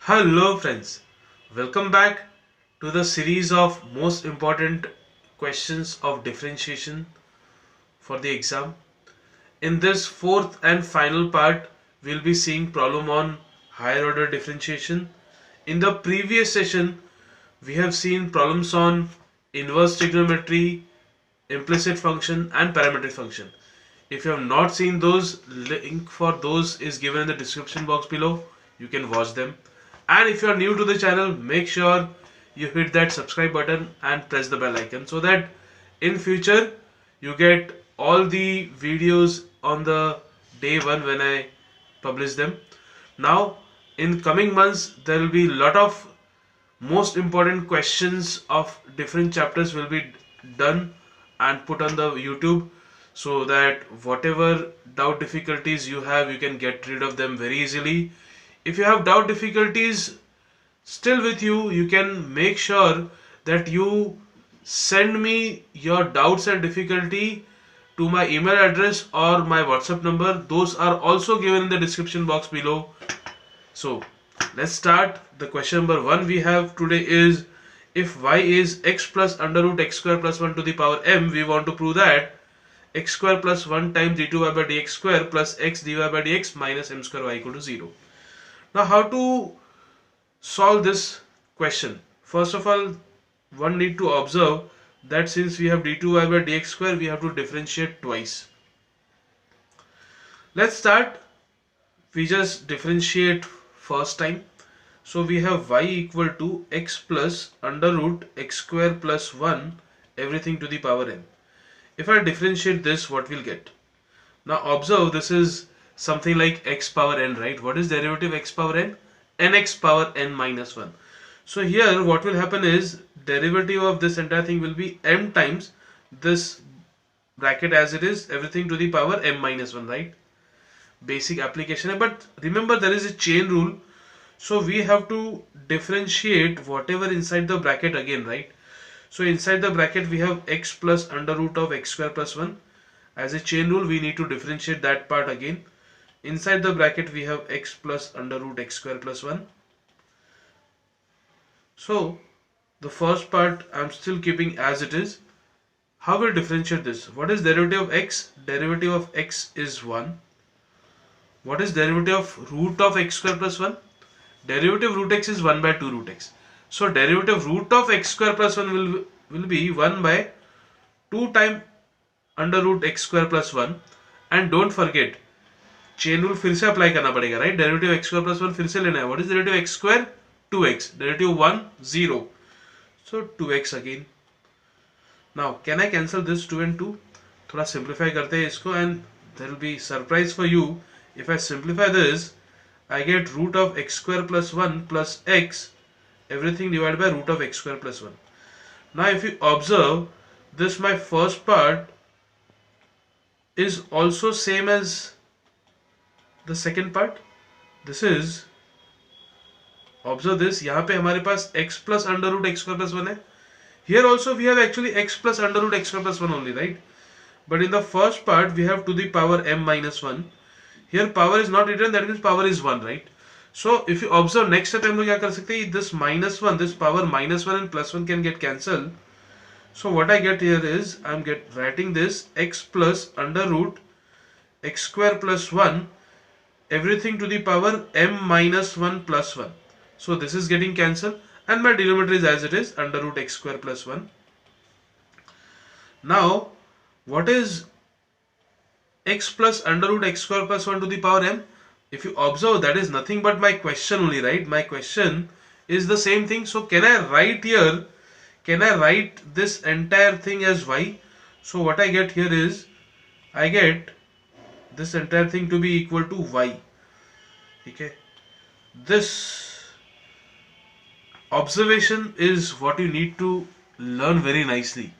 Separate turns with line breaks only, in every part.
Hello friends, welcome back to the series of most important questions of differentiation for the exam. In this fourth and final part, we'll be seeing problem on higher order differentiation. In the previous session, we have seen problems on inverse trigonometry, implicit function and parametric function. If you have not seen those, link for those is given in the description box below. You can watch them. And if you are new to the channel, make sure you hit that subscribe button and press the bell icon so that in future you get all the videos on the day one when I publish them. Now in coming months there will be a lot of most important questions of different chapters will be done and put on the YouTube so that whatever doubt difficulties you have, you can get rid of them very easily. If you have doubt difficulties still with you, you can make sure that you send me your doubts and difficulty to my email address or my WhatsApp number. Those are also given in the description box below. So let's start. The question number 1 we have today is, if y is x plus under root x square plus 1 to the power m, we want to prove that x square plus 1 times d2y by dx square plus x dy by dx minus m square y equal to 0. Now how to solve this question? First of all, one need to observe that since we have d2y by dx square, we have to differentiate twice. Let's start. We just differentiate first time. So we have y equal to x plus under root x square plus 1 everything to the power n. If I differentiate this, what we'll get? Now observe, this is something like x power n, right? What is derivative x power n? Nx power n minus 1. So here what will happen is derivative of this entire thing will be m times this bracket as it is everything to the power m minus 1, right? Basic application. But remember there is a chain rule. So we have to differentiate whatever inside the bracket again, right? So inside the bracket we have x plus under root of x square plus 1. As a chain rule we need to differentiate that part again. Inside the bracket we have x plus under root x square plus 1. So the first part I'm still keeping as it is. How will differentiate this? What is derivative of x? Derivative of x is 1. What is derivative of root of x square plus 1? Derivative root x is 1 by 2 root x. So derivative root of x square plus 1 will be 1 by 2 times under root x square plus 1. And don't forget, chain rule फिर से apply करना पड़ेगा, right? Derivative x square plus 1 फिर से लेना है. What is derivative x square? 2x. Derivative 1, 0. So 2x again. Now can I cancel this 2 and 2? थोड़ा simplify करते हैं इसको and there will be surprise for you. If I simplify this, I get root of x square plus 1 plus x everything divided by root of x square plus 1. Now if you observe this, my first part is also same as the second part. This is, observe this, यहाँ पे हमारे पास x plus under root x square plus 1 है. Here also we have actually x plus under root x square plus 1 only, right? But in the first part we have to the power m minus 1. Here power is not written, that means power is 1, right? So if you observe next step हम लोग क्या कर सकते हैं? This minus 1, this power minus 1 and plus 1 can get cancelled. So what I get here is I'm writing this x plus under root x square plus 1 everything to the power m minus 1 plus 1. So this is getting cancelled and my denominator is as it is under root x square plus 1. Now what is x plus under root x square plus 1 to the power m? If you observe, that is nothing but my question only, right? My question is the same thing. So can I write here, can I write this entire thing as y? So what I get here is, I get this entire thing to be equal to y. Okay. This observation is what you need to learn very nicely.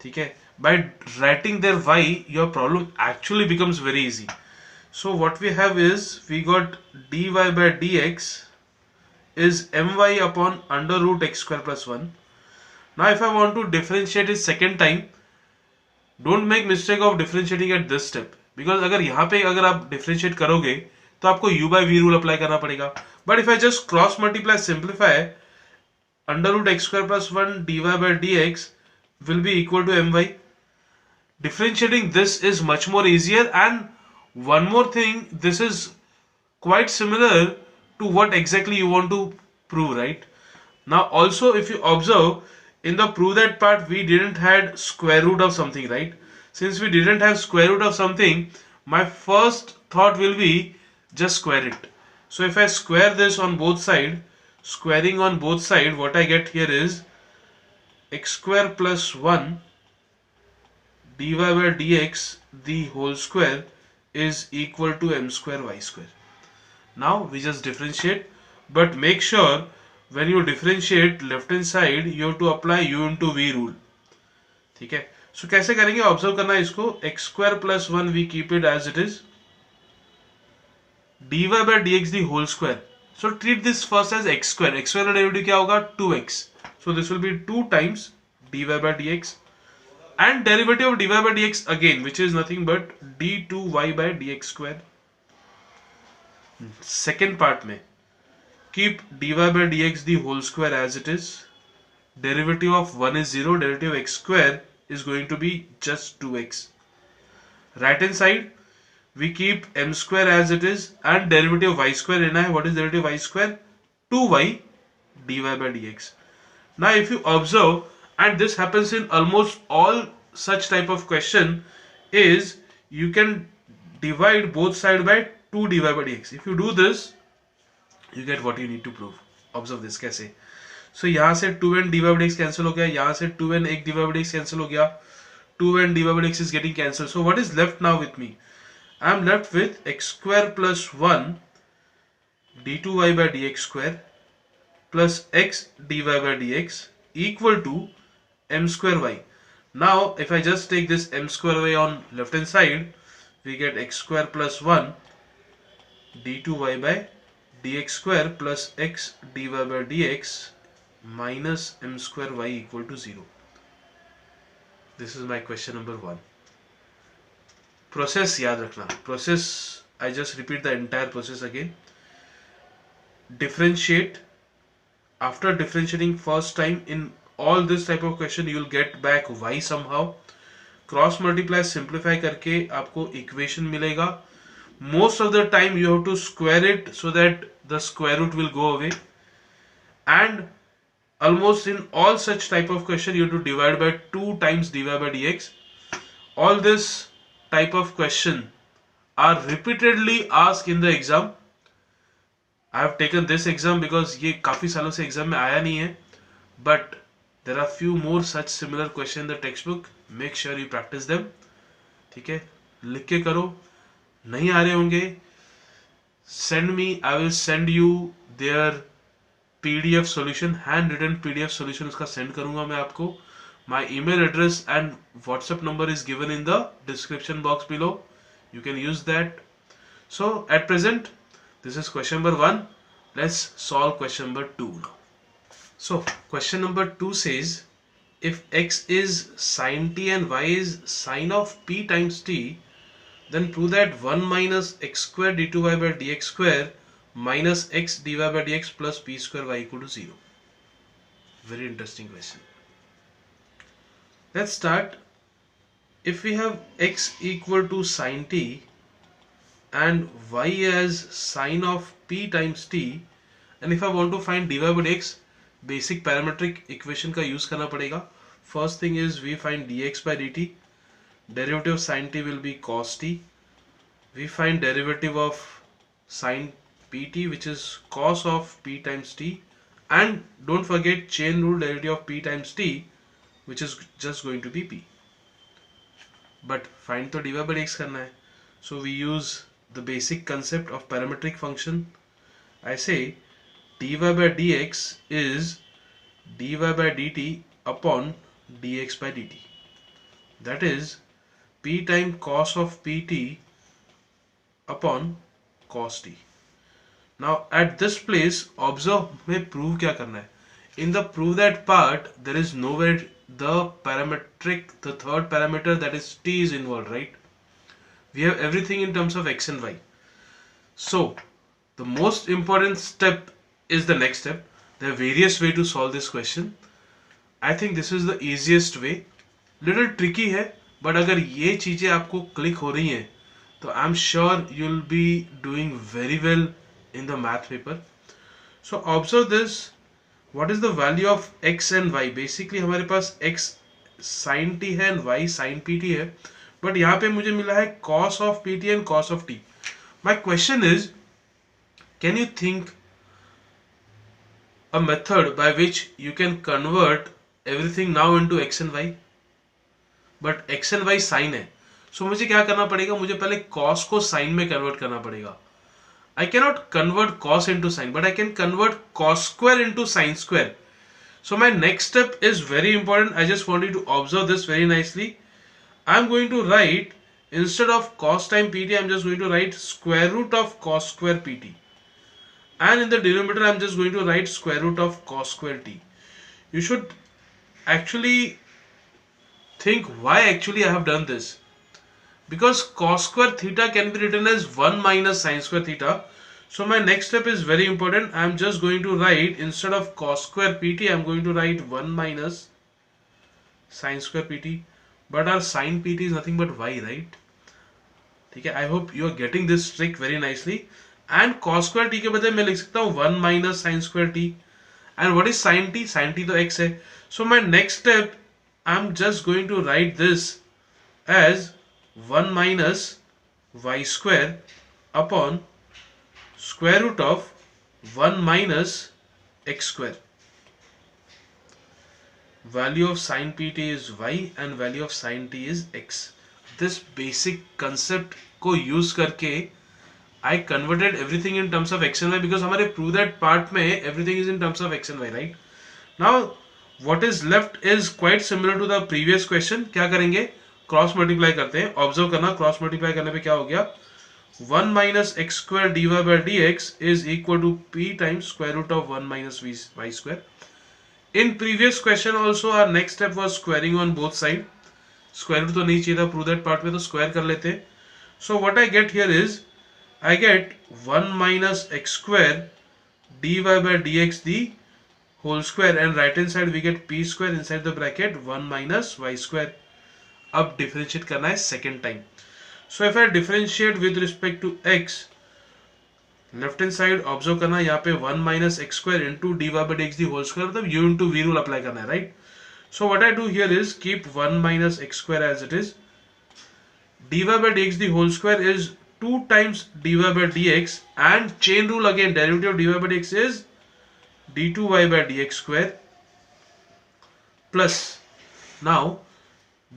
Okay. By writing their y, your problem actually becomes very easy. So what we have is, we got dy by dx is my upon under root x square plus 1. Now if I want to differentiate it second time, don't make mistake of differentiating at this step. Because अगर यहाँ पे अगर आप differentiate करोगे तो आपको u by v rule apply करना पड़ेगा. But if I just cross multiply, simplify, under root x square plus 1 dy by dx will be equal to my. Differentiating this is much more easier, and one more thing, this is quite similar to what exactly you want to prove, right? Now also, if you observe, in the prove that part we didn't had square root of something, right? Since we didn't have square root of something, my first thought will be just square it. So if I square this on both sides, squaring on both sides, what I get here is x square plus 1 dy by dx the whole square is equal to m square y square. Now we just differentiate, but make sure when you differentiate left hand side you have to apply u into v rule. ठीक है? So कैसे करेंगे? Observe करना है इसको. x square plus 1 we keep it as it is. dy by dx the whole square. So treat this first as x square. x square का derivative क्या होगा? 2x. So this will be 2 times dy by dx. And derivative of dy by dx again, which is nothing but d2y by dx square. Second part में keep dy by dx the whole square as it is. Derivative of 1 is 0. Derivative of x square is going to be just 2x. Right hand side we keep m square as it is, and derivative of y square लेना है. What is derivative of y square? 2y dy by dx. Now if you observe, and this happens in almost all such type of question, is you can divide both sides by 2 dy by dx. If you do this, you get what you need to prove. Observe this कैसे. So यहाँ से 2n dy by dx cancel हो गया, यहाँ से 2n एक dy by dx cancel हो गया, 2n dy by dx is getting cancelled. So what is left now with me? I am left with x square plus 1 d2y by dx square plus x dy by dx equal to m square y. Now if I just take this m square y on left hand side, we get x square plus 1 d2y by dx square plus x dy by dx minus m square y equal to 0. This is my question number 1. Process याद रखना. Process, I just repeat the entire process again. Differentiate. After differentiating first time in all this type of question, you will get back y somehow. Cross multiply, simplify करके आपको equation मिलेगा. Most of the time you have to square it so that the square root will go away. And almost in all such type of question you have to divide by 2 times dy by dx. All this type of question are repeatedly asked in the exam. I have taken this exam because ये काफी सालों से exam में आया नहीं है, but there are few more such similar question in the textbook. Make sure you practice them. ठीक है, लिख के करो. नहीं आ रहे होंगे, send me. I will send you their PDF solution, handwritten PDF solution उसका send करूँगा मैं आपको. My email address and WhatsApp number is given in the description box below. You can use that. So at present, this is question number 1. Let's solve question number 2 now. So question number 2 says, if x is sin t and y is sin of p times t, then prove that 1 minus x square d2y by dx square minus x dy by dx plus p square y equal to 0. Very interesting question. Let's start. If we have x equal to sin t and y as sin of p times t, and if I want to find dy by dx, basic parametric equation का use करना पड़ेगा. First thing is we find dx by dt. Derivative of sin t will be cos t. We find derivative of sin pt, which is cos of p times t, and don't forget chain rule, derivative of p times t, which is just going to be p. But find तो dy by dx करना है. So we use the basic concept of parametric function. I say dy by dx is dy by dt upon dx by dt. That is p time cos of pt upon cos t. Now at this place, observe में prove क्या करना है. In the prove that part, there is nowhere the parametric, the third parameter, that is t, is involved, right? We have everything in terms of x and y. So The most important step is the next step. There are various ways to solve this question. I think this is the easiest way. Little tricky है, but अगर ये चीजें आपको click हो रही हैं तो I am sure you will be doing very well in the math paper. So observe this. What is the value of x and y? Basically हमारे पास x sin t है एंड y sin pt है, but यहाँ पे मुझे मिला है cos of pt and cos of t. My question is, can you think a method by which you can convert everything now into x and y? But x and y sin है, so मुझे क्या करना पड़ेगा? मुझे पहले cos को sin में convert करना पड़ेगा. I cannot convert cos into sin, but I can convert cos square into sin square. So my next step is very important. I just want you to observe this very nicely. I am going to write, instead of cos times pt, I am just going to write square root of cos square pt. And in the denominator, I am just going to write square root of cos square t. You should actually think why actually I have done this. Because cos square theta can be written as 1 minus sin square theta. So my next step is very important. I am just going to write, instead of cos square pt, I am going to write 1 minus sin square pt. But our sin pt is nothing but y, right? Okay, I hope you are getting this trick very nicely. And cos square t के बजाय मैं लिख सकता हूँ 1 minus sin square t. And what is sin t? Sin t तो x है. So my next step, I'm just going to write this as 1 minus y square upon square root of 1 minus x square. Value of sin pt is y and value of sin t is x. This basic concept को use करके I converted everything in terms of x and y, because हमारे prove that part में everything is in terms of x and y, right? Now what is left is quite similar to the previous question. क्या करेंगे? Cross multiply करते हैं. Observe करना, cross multiply करने पे क्या हो गया? 1 minus x square dy by dx is equal to p times square root of 1 minus y square. In previous question also our next step was squaring on both sides. Square root तो नहीं चाहिए था prove that part में, तो square कर लेते हैं. So what I get here is, I get 1 minus x square dy by dx the whole square, and right hand side we get p square inside the bracket 1 minus y square. अब differentiate करना है second time. So if I differentiate with respect to x, left hand side observe करना, यहाँ पे 1 minus x square into dy by dx the whole square, मतलब u into v rule apply करना है, right? So what I do here is keep 1 minus x square as it is. dy by dx the whole square is 2 times dy by dx, and chain rule again, derivative of dy by dx is d2y by dx square plus, now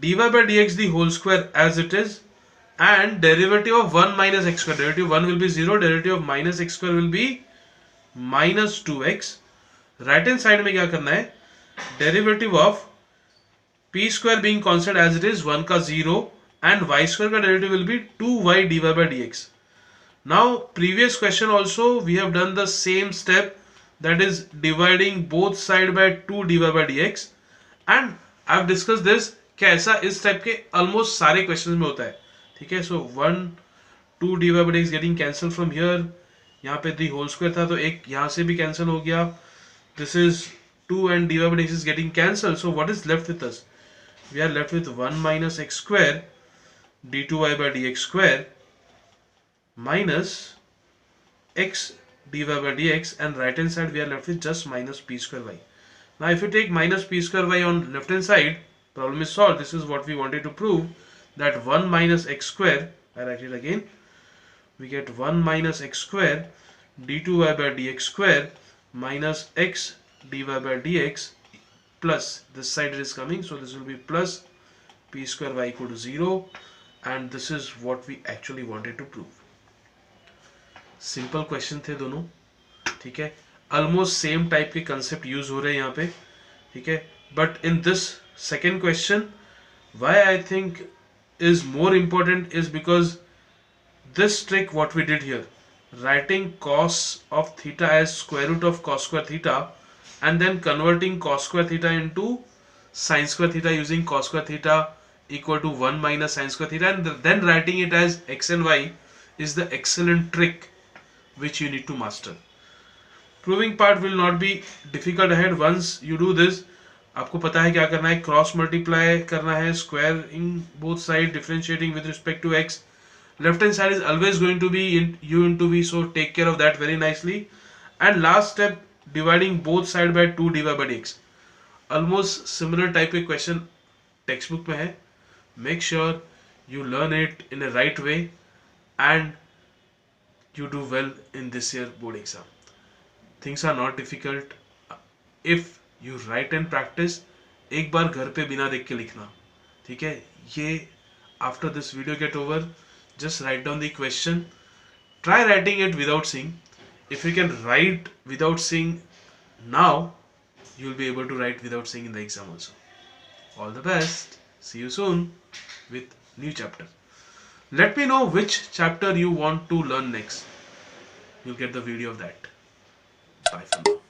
dy by dx the whole square as it is, and derivative of 1 minus x square, derivative 1 will be 0, derivative of minus x square will be minus 2x. right hand side में क्या करना है? derivative of p square being constant as it is 1 का 0, and y square का derivative will be 2y dy by dx. Now previous question also we have done the same step, that is dividing both side by 2 dy by dx, and I have discussed this कैसा इस type के almost सारे questions में होता है. ठीक है, सो 1 2 dy by dx getting cancel from here. यहाँ पे the whole square था तो एक यहाँ से भी cancel हो गया. This is 2 and dy by dx is getting cancelled. So what is left with us? We are left with 1 minus x square d2y by dx square minus x dy by dx, and right hand side we are left with just minus p square y. Now if you take minus p square y on left hand side, problem is solved. This is what we wanted to prove, that 1 minus x square, I write it again, we get 1 minus x square d2y by dx square minus x dy by dx plus, this side it is coming, so this will be plus p square y equal to 0, and this is what we actually wanted to prove. Simple question थे दोनों, ठीक है, almost same type के concept use हो रहे हैं यहाँ पे, ठीक है, but in this second question why I think is more important is because this trick what we did here, writing cos of theta as square root of cos square theta, and then converting cos square theta into sin square theta using cos square theta equal to 1 minus sin square theta, and then writing it as x and y is the excellent trick which you need to master. Proving part will not be difficult ahead. Once you do this, आपको पता है क्या करना है. Cross multiply करना है, squaring both side, differentiating with respect to x. Left hand side is always going to be in u into v, so take care of that very nicely. And last step, dividing both side by 2 divided by dx. Almost similar type of question textbook में है. Make sure you learn it in a right way and you do well in this year board exam. Things are not difficult if you write and practice. एक बार घर पे बिना देख के लिखना, ठीक है. ये after this video get over, just write down the question. Try writing it without seeing. If you can write without seeing now, you will be able to write without seeing in the exam also. All the best. See you soon with new chapter. Let me know which chapter you want to learn next. You'll get the video of that. Bye for now.